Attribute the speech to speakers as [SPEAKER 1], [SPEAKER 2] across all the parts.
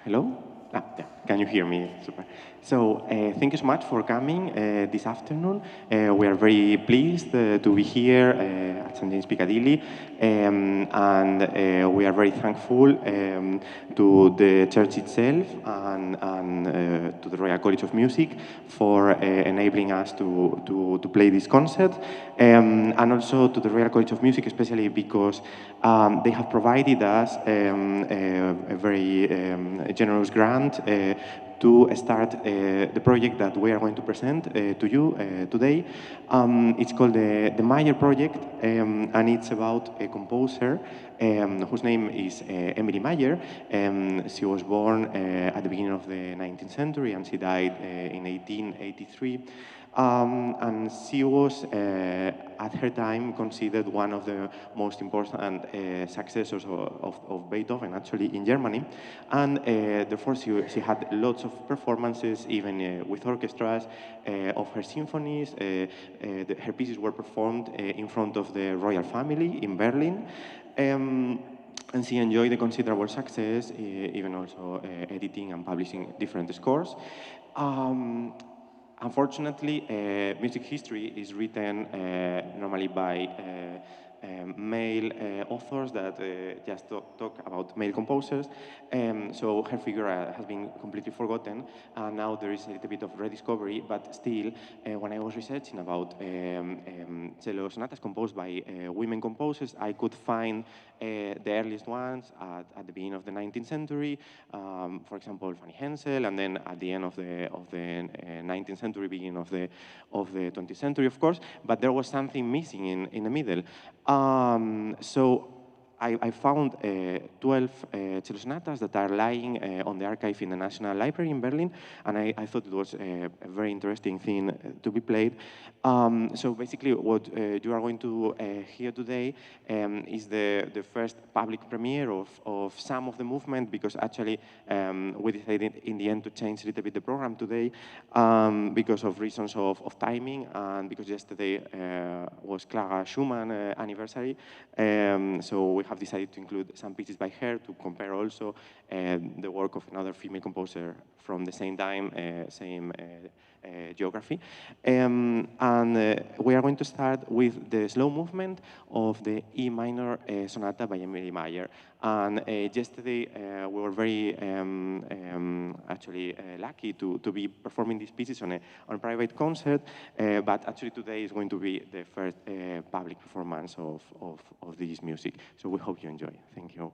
[SPEAKER 1] Hello? Yeah. Can you hear me? Super. So, thank you so much for coming this afternoon. We are very pleased to be here at St. James Piccadilly, and we are very thankful to the church itself and to the Royal College of Music for enabling us to play this concert, and also to the Royal College of Music, especially because they have provided us a very generous grant to start the project that we are going to present to you today. It's called the Mayer project, and it's about a composer whose name is Emilie Mayer. She was born at the beginning of the 19th century, and she died in 1883. And she was, at her time, considered one of the most important successors of Beethoven, actually, in Germany. And therefore, she had lots of performances, even with orchestras, of her symphonies. Her pieces were performed in front of the royal family in Berlin. And she enjoyed a considerable success, even also editing and publishing different scores. Unfortunately, music history is written normally by male authors that just talk about male composers. So her figure has been completely forgotten, and now there is a little bit of rediscovery, but still, when I was researching about cello sonatas composed by women composers, I could find the earliest ones at the beginning of the 19th century, for example, Fanny Hensel, and then at the end of the 19th century, beginning of the 20th century, of course. But there was something missing in the middle. So I found 12 cello sonatas that are lying on the archive in the National Library in Berlin, and I thought it was a very interesting thing to be played. So basically, what you are going to hear today is the first public premiere of some of the movement, because actually we decided in the end to change a little bit the program today because of reasons of timing, and because yesterday was Clara Schumann anniversary. So we have decided to include some pieces by her to compare also the work of another female composer from the same time, same geography. And we are going to start with the slow movement of the E minor sonata by Emilie Mayer. And yesterday we were very actually lucky to be performing these pieces on a private concert, but actually today is going to be the first public performance of this music. So we hope you enjoy. Thank you.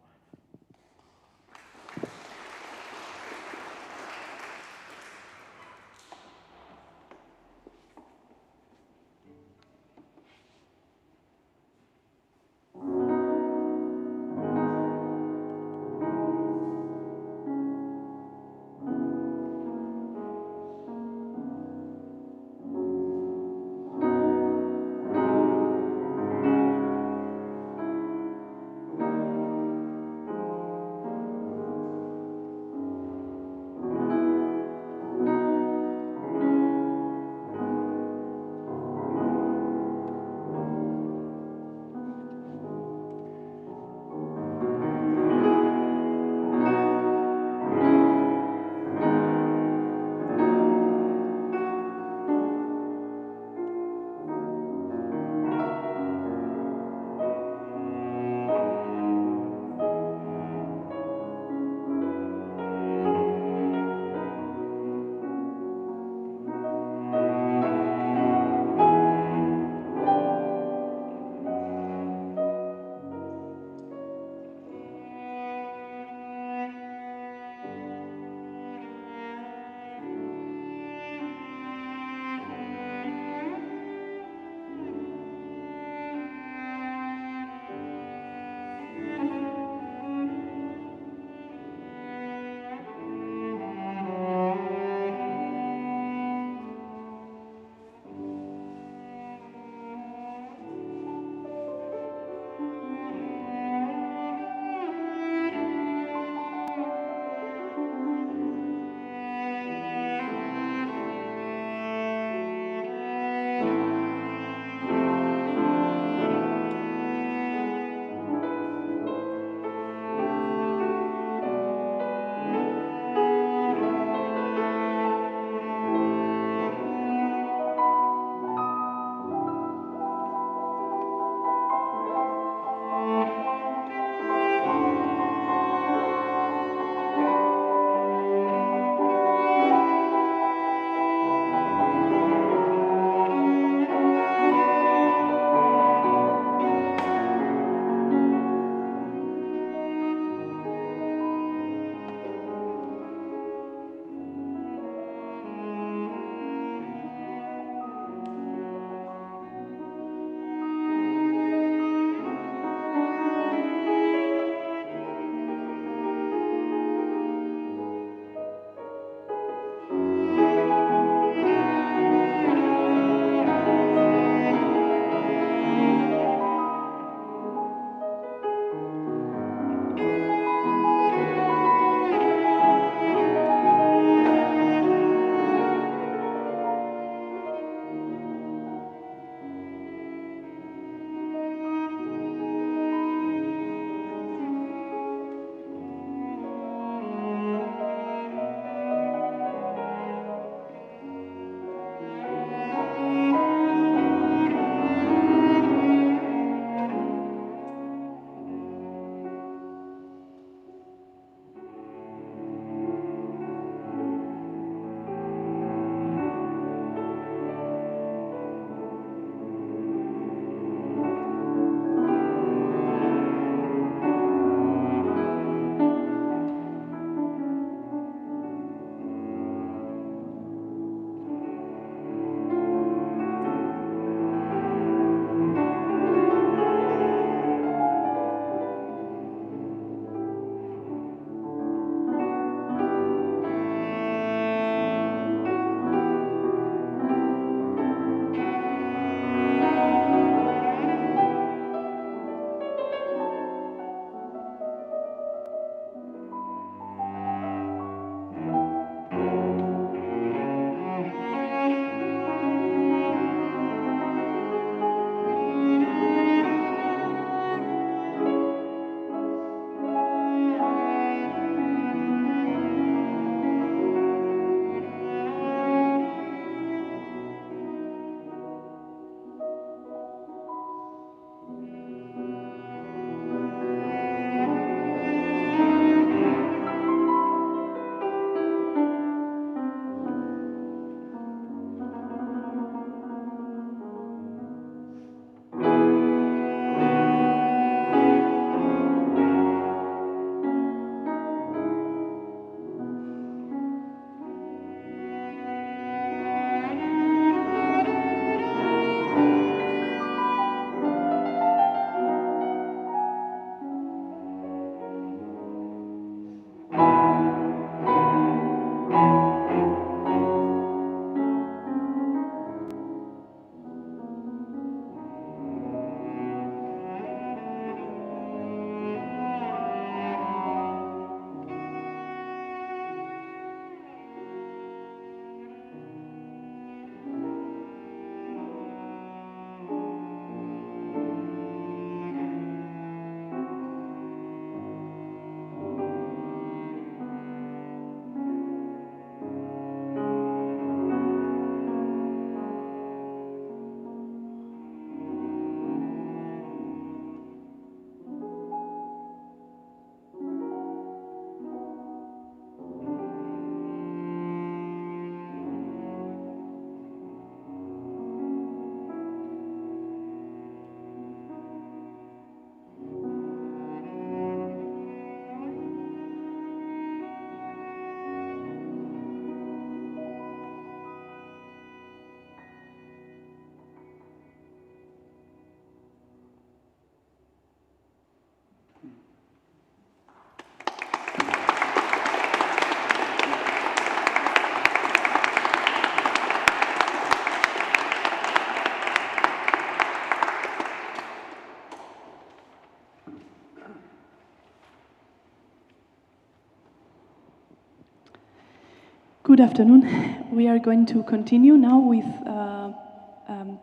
[SPEAKER 2] Good afternoon. We are going to continue now with a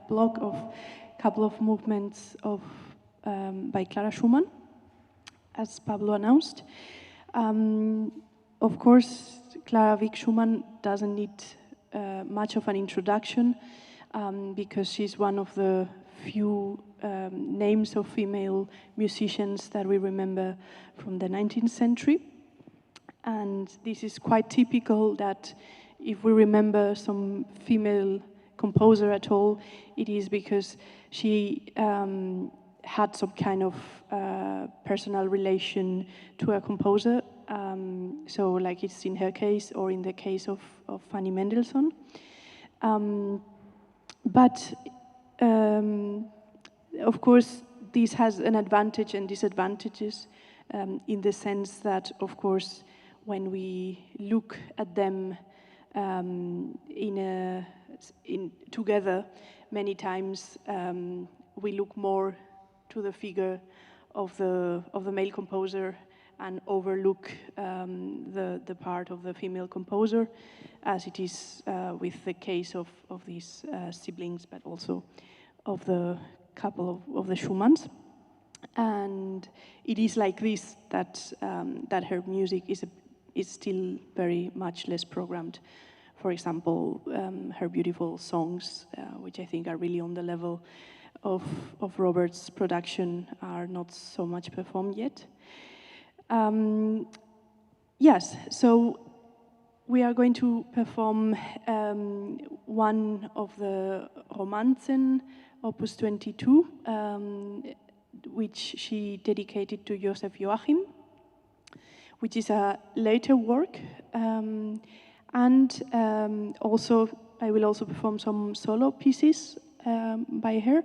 [SPEAKER 2] block of couple of movements of by Clara Schumann, as Pablo announced. Of course, Clara Wieck Schumann doesn't need much of an introduction because she's one of the few names of female musicians that we remember from the 19th century. And this is quite typical that if we remember some female composer at all, it is because she had some kind of personal relation to a composer. So like it's in her case or in the case of Fanny Mendelssohn. But of course, this has an advantage and disadvantages in the sense that, of course, when we look at them together, many times we look more to the figure of the male composer and overlook the part of the female composer, as it is with the case of these siblings, but also of the couple of the Schumanns. And it is like this that her music is still very much less programmed. For example, her beautiful songs, which I think are really on the level of Robert's production, are not so much performed yet. Yes, so we are going to perform one of the Romanzen, Opus 22, which she dedicated to Joseph Joachim, which is a later work. Also, I will also perform some solo pieces by her,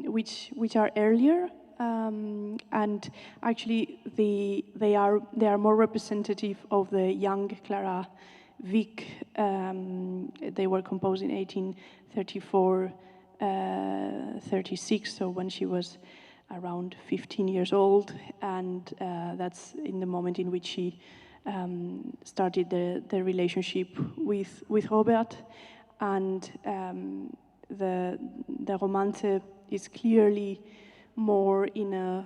[SPEAKER 2] which are earlier, and actually they are more representative of the young Clara Wieck. They were composed in 1834, 36, so when she was around 15 years old, and that's in the moment in which she started the relationship with Robert, and the Romanze is clearly more in a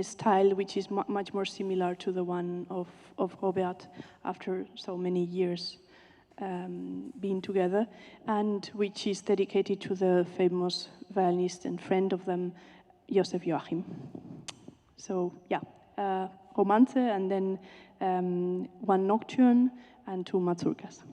[SPEAKER 2] style which is much more similar to the one of Robert after so many years being together, and which is dedicated to the famous violinist and friend of them, Joseph Joachim. So yeah, Romanze, and then one nocturne and two mazurkas.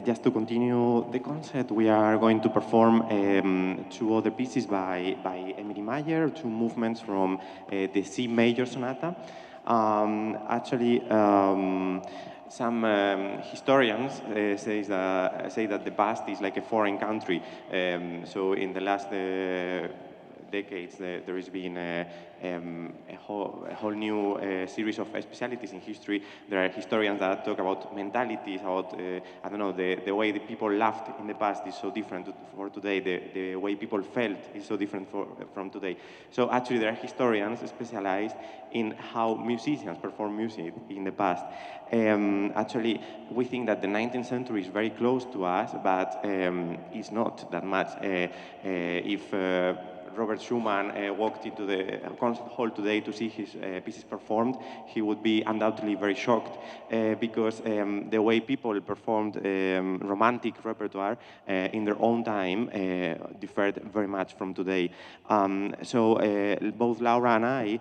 [SPEAKER 1] just to continue the concert, we are going to perform two other pieces by Emilie Mayer, two movements from the C major sonata. Actually, some historians say that the past is like a foreign country. So in the last decades, there has been a whole new series of specialities in history. There are historians that talk about mentalities, about, I don't know, the way the people laughed in the past is so different for today. The way people felt is so different from today. So actually, there are historians specialized in how musicians perform music in the past. Actually, we think that the 19th century is very close to us, but it's not that much. If Robert Schumann walked into the concert hall today to see his pieces performed, he would be undoubtedly very shocked because the way people performed romantic repertoire in their own time differed very much from today. So both Laura and I,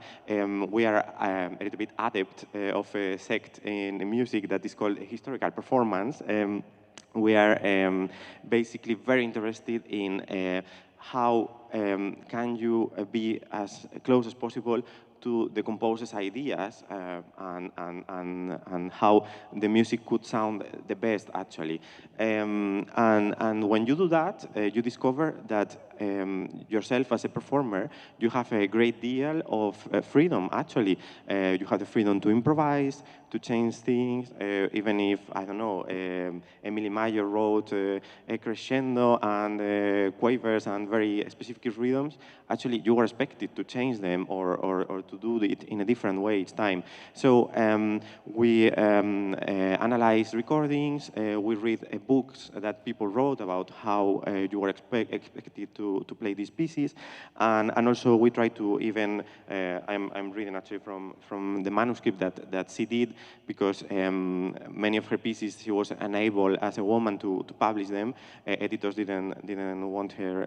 [SPEAKER 1] we are a little bit adept of a sect in music that is called historical performance. We are basically very interested in how can you be as close as possible to the composer's ideas and how the music could sound the best, actually. And when you do that, you discover that yourself as a performer, you have a great deal of freedom, actually. You have the freedom to improvise, to change things, even if, I don't know, Emilie Mayer wrote a crescendo and quavers and very specific rhythms, actually you are expected to change them or to do it in a different way each time. So we analyze recordings, we read books that people wrote about how you were expected to play these pieces, and also we try to even, I'm reading actually from the manuscript that she did, because many of her pieces she was unable as a woman to publish them. Editors didn't want her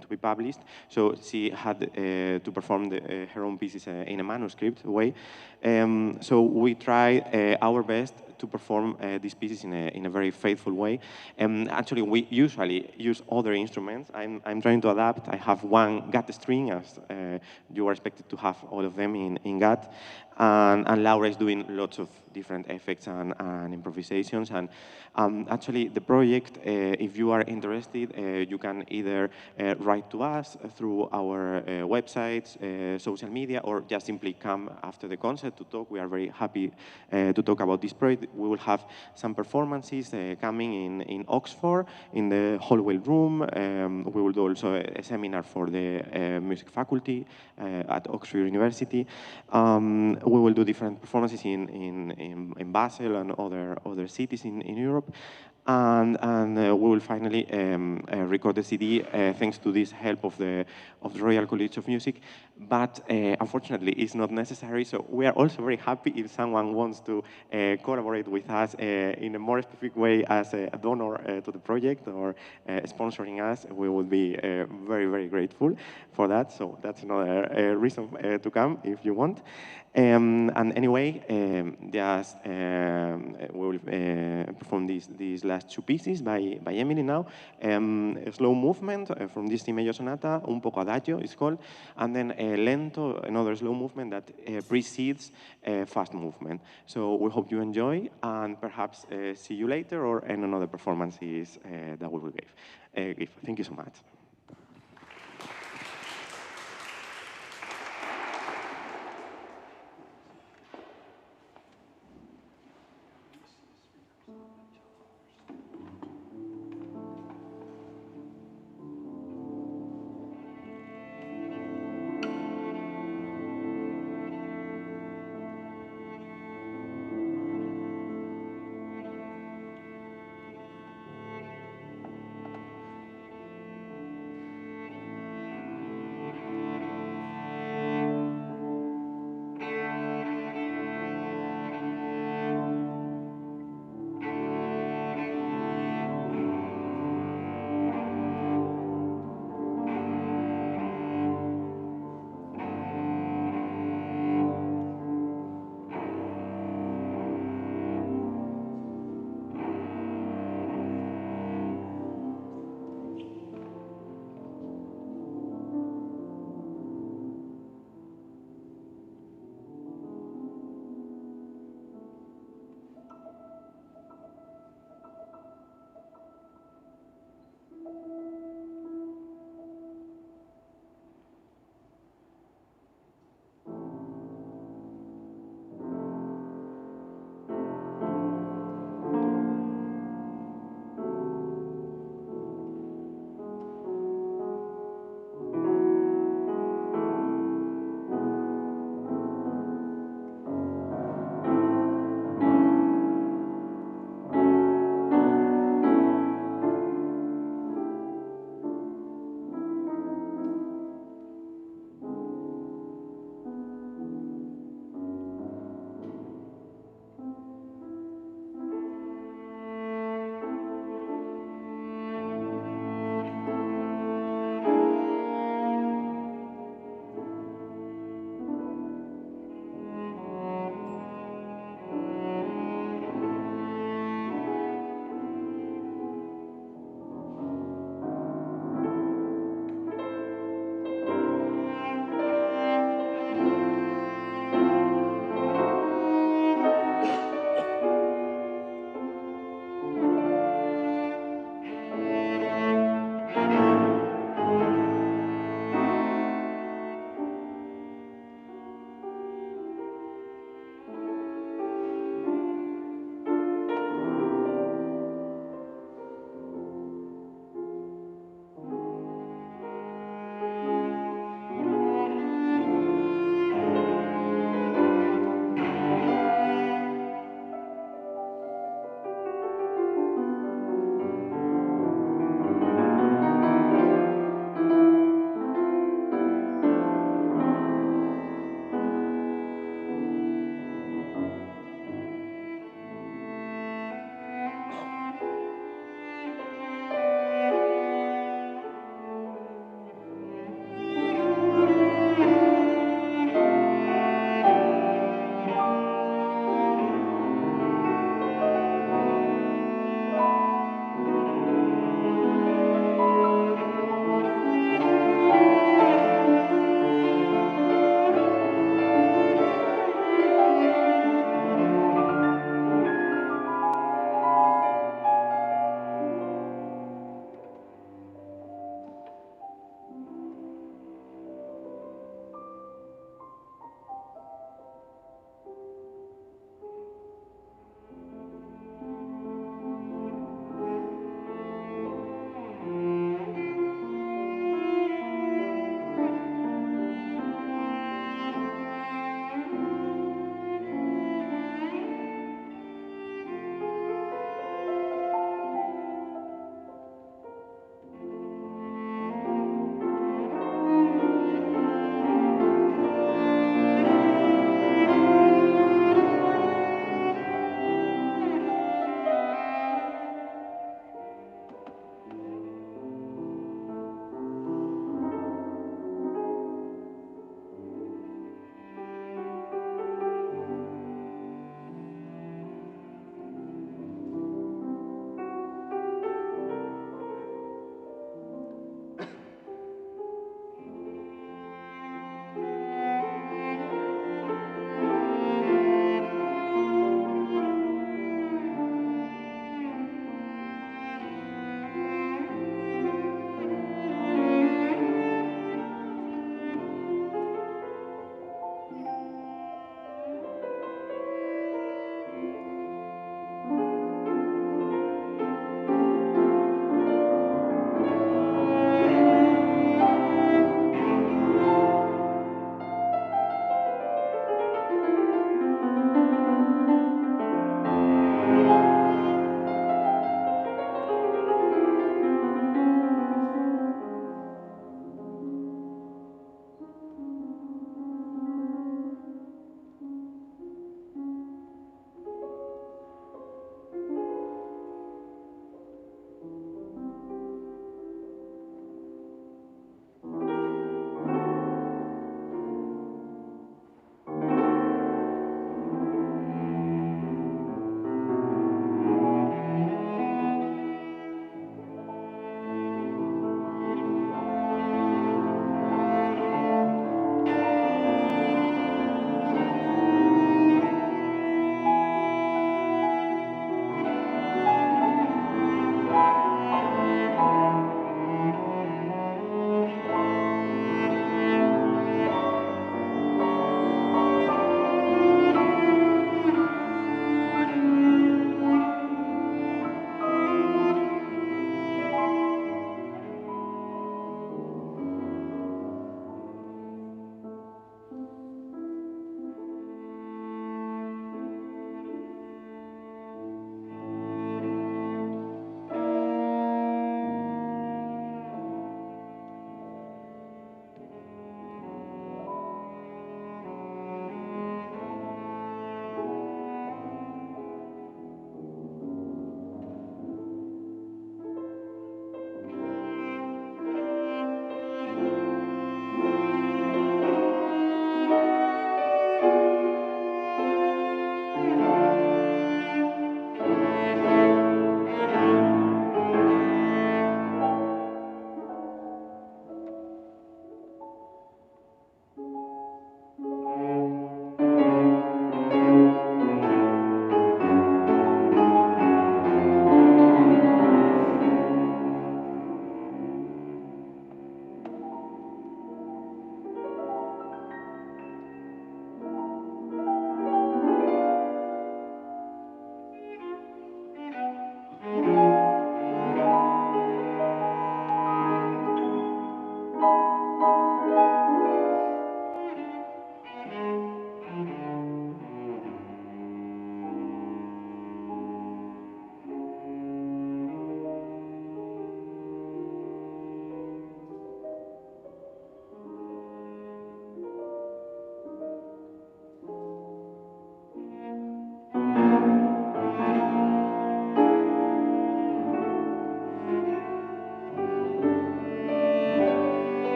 [SPEAKER 1] to be published, so she had to perform her own pieces in a manuscript way. So we try our best to perform these pieces in a very faithful way. Actually, we usually use other instruments. I'm trying to adapt. I have one gut string, as you are expected to have all of them in gut. And Laura is doing lots of different effects and improvisations. And actually, the project, if you are interested, you can either write to us through our websites, social media, or just simply come after the concert to talk. We are very happy to talk about this project. We will have some performances coming in Oxford, in the Holloway Room. We will do also a seminar for the music faculty at Oxford University. We will do different performances in Basel and other cities in Europe. And we will finally record the CD thanks to this help of the Royal College of Music. But unfortunately, it's not necessary. So we are also very happy if someone wants to collaborate with us in a more specific way as a donor to the project or sponsoring us. We would be very, very grateful for that. So that's another reason to come if you want. And anyway, just we will perform these last two pieces by Emilie now. A slow movement from this C major sonata, un poco Adagio is called, and then a lento, another slow movement that precedes a fast movement. So we hope you enjoy, and perhaps see you later or in another performances that we will give. Thank you so much.